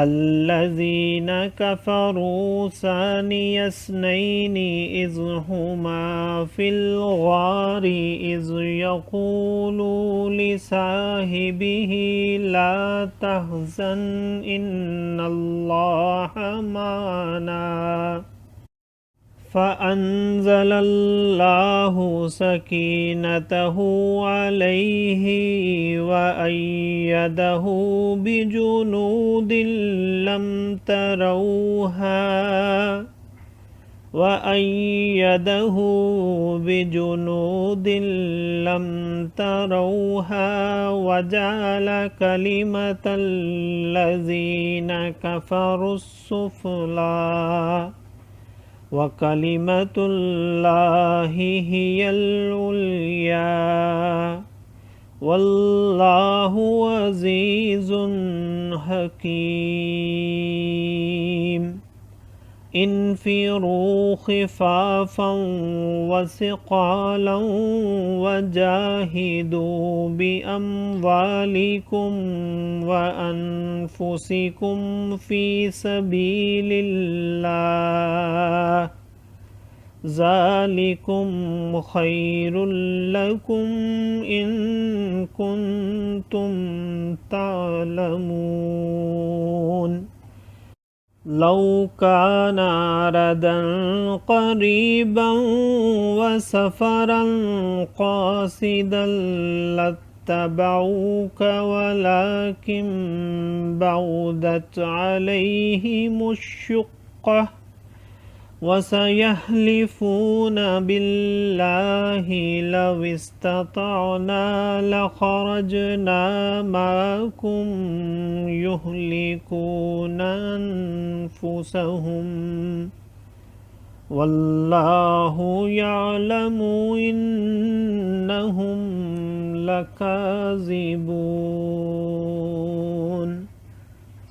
الذين كفروا ثاني اثنين إذ هما في الغار إذ يقول لصاحبه لا تحزن إن الله معنا فأنزل الله سكينته عليه وأيده بجنود لم تروها وجعل كلمة الذين كفروا السفلى وكلمة الله هي العليا والله عزيز حكيم انفروا خفافا وثقالا وجاهدوا بأموالكم وأنفسكم في سبيل الله ذلكم خير لكم إن كنتم تعلمون لو كان عرضا قريبا وسفرا قاصدا لاتبعوك ولكن بعدت عليهم الشقة وسيحلفون بالله لو استطعنا لخرجنا معكم يهلكون أنفسهم والله يعلم إنهم لكاذبون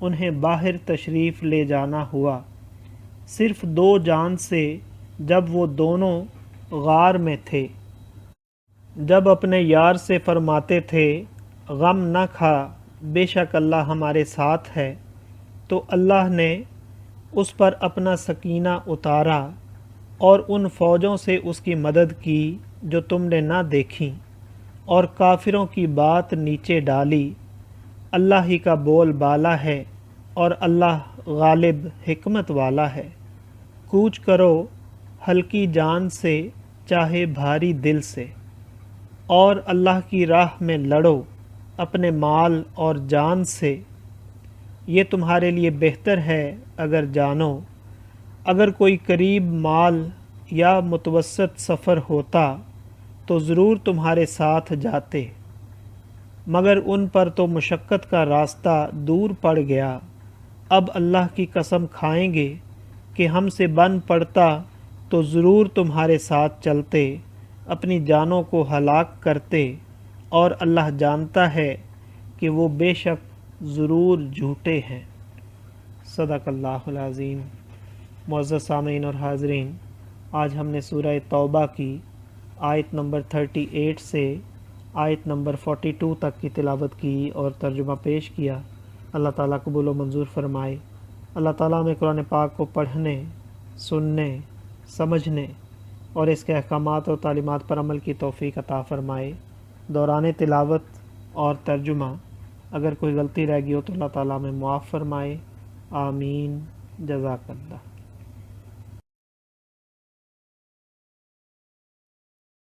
انہیں باہر تشریف لے جانا ہوا، صرف 2 جان سے، جب وہ دونوں غار میں تھے۔ جب اپنے یار سے فرماتے تھے غم نہ کھا، بے شک اللہ ہمارے ساتھ ہے، تو اللہ نے اس پر اپنا سکینہ اتارا اور ان فوجوں سے اس کی مدد کی جو تم نے نہ دیکھیں، اور کافروں کی بات نیچے ڈالی۔ اللہ ہی کا بول بالا ہے اور اللہ غالب حکمت والا ہے۔ کوچ کرو ہلکی جان سے چاہے بھاری دل سے، اور اللہ کی راہ میں لڑو اپنے مال اور جان سے، یہ تمہارے لیے بہتر ہے اگر جانو۔ اگر کوئی قریب مال یا متوسط سفر ہوتا تو ضرور تمہارے ساتھ جاتے، مگر ان پر تو مشقت کا راستہ دور پڑ گیا۔ اب اللہ کی قسم کھائیں گے کہ ہم سے بن پڑتا تو ضرور تمہارے ساتھ چلتے، اپنی جانوں کو ہلاک کرتے، اور اللہ جانتا ہے کہ وہ بے شک ضرور جھوٹے ہیں۔ صدق اللہ العظیم۔ معزز سامعین اور حاضرین، آج ہم نے سورہ توبہ کی آیت نمبر 38 سے آیت نمبر 42 تک کی تلاوت کی اور ترجمہ پیش کیا۔ اللہ تعالیٰ قبول و منظور فرمائے۔ اللہ تعالیٰ ہمیں قرآن پاک کو پڑھنے، سننے، سمجھنے اور اس کے احکامات اور تعلیمات پر عمل کی توفیق عطا فرمائے۔ دوران تلاوت اور ترجمہ اگر کوئی غلطی رہ گئی ہو تو اللہ تعالیٰ ہمیں معاف فرمائے۔ آمین۔ جزاک اللہ۔